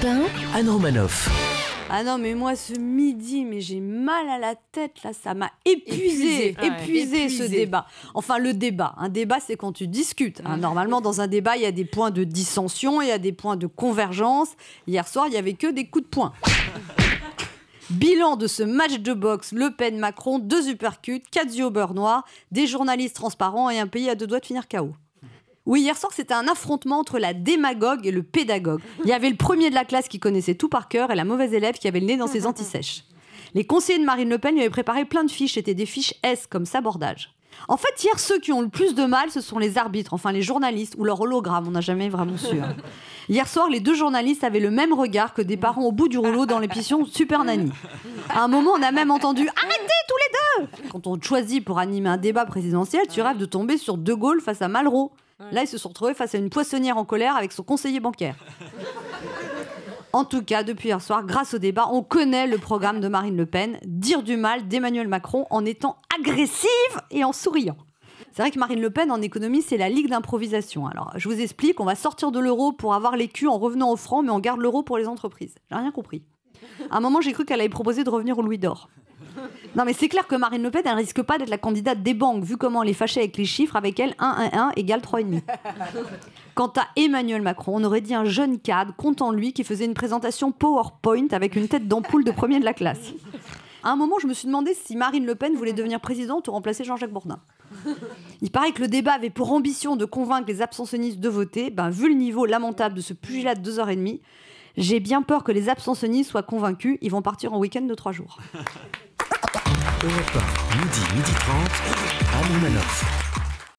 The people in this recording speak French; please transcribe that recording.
Europe 1, Anne Romanoff. Ah non, mais moi, ce midi, mais j'ai mal à la tête, là, ça m'a épuisé ce débat. Enfin, le débat. Un débat, c'est quand tu discutes. Normalement, dans un débat, il y a des points de dissension, il y a des points de convergence. Hier soir, il n'y avait que des coups de poing. Bilan de ce match de boxe, Le Pen-Macron, 2 uppercuts, 4 yeux au beurre noir, des journalistes transparents et un pays à 2 doigts de finir KO. Oui, hier soir, c'était un affrontement entre la démagogue et le pédagogue. Il y avait le premier de la classe qui connaissait tout par cœur et la mauvaise élève qui avait le nez dans ses antisèches. Les conseillers de Marine Le Pen lui avaient préparé plein de fiches, c'était des fiches S comme sabordage. En fait, hier, ceux qui ont le plus de mal, ce sont les arbitres, enfin les journalistes ou leur hologramme, on n'a jamais vraiment su. Hier soir, les 2 journalistes avaient le même regard que des parents au bout du rouleau dans l'émission Super Nanny. À un moment, on a même entendu « Arrêtez tous les deux !» Quand on te choisit pour animer un débat présidentiel, tu rêves de tomber sur De Gaulle face à Malraux. Là, ils se sont retrouvés face à une poissonnière en colère avec son conseiller bancaire. En tout cas, depuis hier soir, grâce au débat, on connaît le programme de Marine Le Pen, dire du mal d'Emmanuel Macron en étant agressive et en souriant. C'est vrai que Marine Le Pen, en économie, c'est la ligue d'improvisation. Alors, je vous explique, on va sortir de l'euro pour avoir l'écu en revenant au franc, mais on garde l'euro pour les entreprises. J'ai rien compris. À un moment, j'ai cru qu'elle avait proposé de revenir au louis d'or. Non, mais c'est clair que Marine Le Pen, elle risque pas d'être la candidate des banques, vu comment elle est fâchée avec les chiffres. Avec elle, 1 égale 3,5. Quant à Emmanuel Macron, on aurait dit un jeune cadre, content de lui, qui faisait une présentation PowerPoint avec une tête d'ampoule de premier de la classe. À un moment, je me suis demandé si Marine Le Pen voulait devenir présidente ou remplacer Jean-Jacques Bourdin. Il paraît que le débat avait pour ambition de convaincre les abstentionnistes de voter. Vu le niveau lamentable de ce pugilat de 2h30, j'ai bien peur que les abstentionnistes soient convaincus. Ils vont partir en week-end de 3 jours. Europe 1, midi 30, Anne Romanoff.